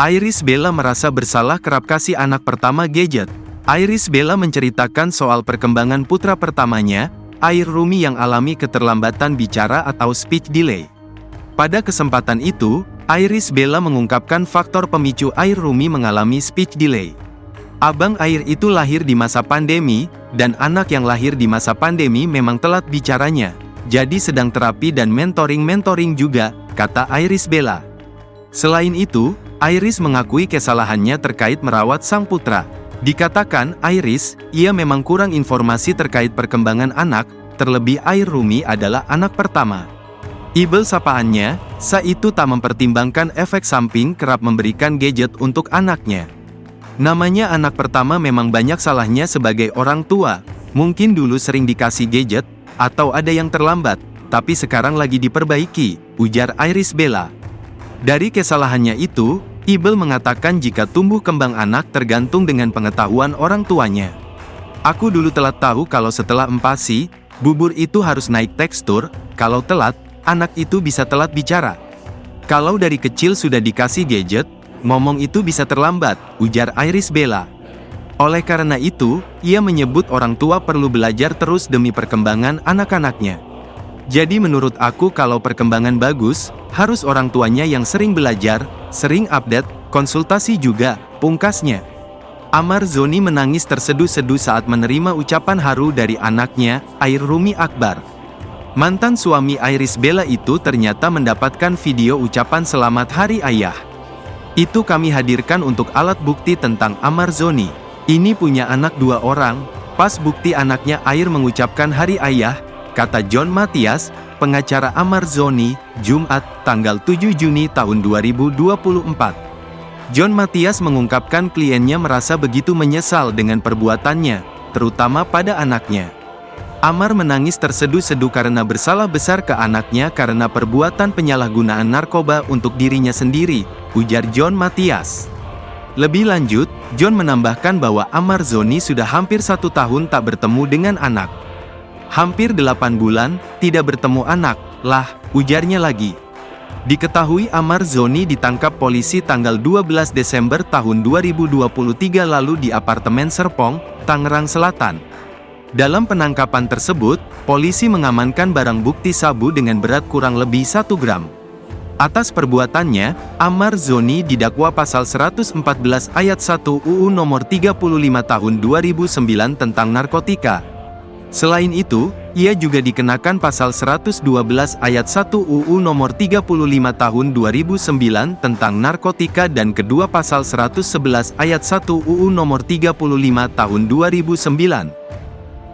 Iris Bella merasa bersalah kerap kasih anak pertama gadget. Iris Bella menceritakan soal perkembangan putra pertamanya, Air Rumi yang alami keterlambatan bicara atau speech delay. Pada kesempatan itu, Iris Bella mengungkapkan faktor pemicu Air Rumi mengalami speech delay. Abang Air itu lahir di masa pandemi, dan anak yang lahir di masa pandemi memang telat bicaranya. Jadi sedang terapi dan mentoring juga, kata Iris Bella. Selain itu, Iris mengakui kesalahannya terkait merawat sang putra. Dikatakan Iris, ia memang kurang informasi terkait perkembangan anak, terlebih Air Rumi adalah anak pertama. Ibel sapaannya, Sa itu tak mempertimbangkan efek samping kerap memberikan gadget untuk anaknya. Namanya anak pertama memang banyak salahnya sebagai orang tua, mungkin dulu sering dikasih gadget, atau ada yang terlambat, tapi sekarang lagi diperbaiki, ujar Iris Bella. Dari kesalahannya itu, Ibel mengatakan jika tumbuh kembang anak tergantung dengan pengetahuan orang tuanya. Aku dulu telat tahu kalau setelah empasi, bubur itu harus naik tekstur, kalau telat, anak itu bisa telat bicara. Kalau dari kecil sudah dikasih gadget, ngomong itu bisa terlambat, ujar Iris Bella. Oleh karena itu, ia menyebut orang tua perlu belajar terus demi perkembangan anak-anaknya. Jadi menurut aku kalau perkembangan bagus, harus orang tuanya yang sering belajar, sering update, konsultasi juga, pungkasnya. Amar Zoni menangis terseduh-seduh saat menerima ucapan haru dari anaknya, Air Rumi Akbar. Mantan suami Iris Bella itu ternyata mendapatkan video ucapan selamat Hari Ayah. Itu kami hadirkan untuk alat bukti tentang Amar Zoni. Ini punya anak 2 orang, pas bukti anaknya Air mengucapkan Hari Ayah, kata John Matias, pengacara Amar Zoni, Jumat, tanggal 7 Juni tahun 2024. John Matias mengungkapkan kliennya merasa begitu menyesal dengan perbuatannya, terutama pada anaknya. Amar menangis terseduh-seduh karena bersalah besar ke anaknya karena perbuatan penyalahgunaan narkoba untuk dirinya sendiri, ujar John Matias. Lebih lanjut, John menambahkan bahwa Amar Zoni sudah hampir 1 tahun tak bertemu dengan anak. Hampir 8 bulan, tidak bertemu anak, lah, ujarnya lagi. Diketahui Amar Zoni ditangkap polisi tanggal 12 Desember tahun 2023 lalu di apartemen Serpong, Tangerang Selatan. Dalam penangkapan tersebut, polisi mengamankan barang bukti sabu dengan berat kurang lebih 1 gram. Atas perbuatannya, Amar Zoni didakwa pasal 114 ayat 1 UU nomor 35 tahun 2009 tentang narkotika. Selain itu, ia juga dikenakan pasal 112 ayat 1 UU nomor 35 tahun 2009 tentang narkotika dan kedua pasal 111 ayat 1 UU nomor 35 tahun 2009.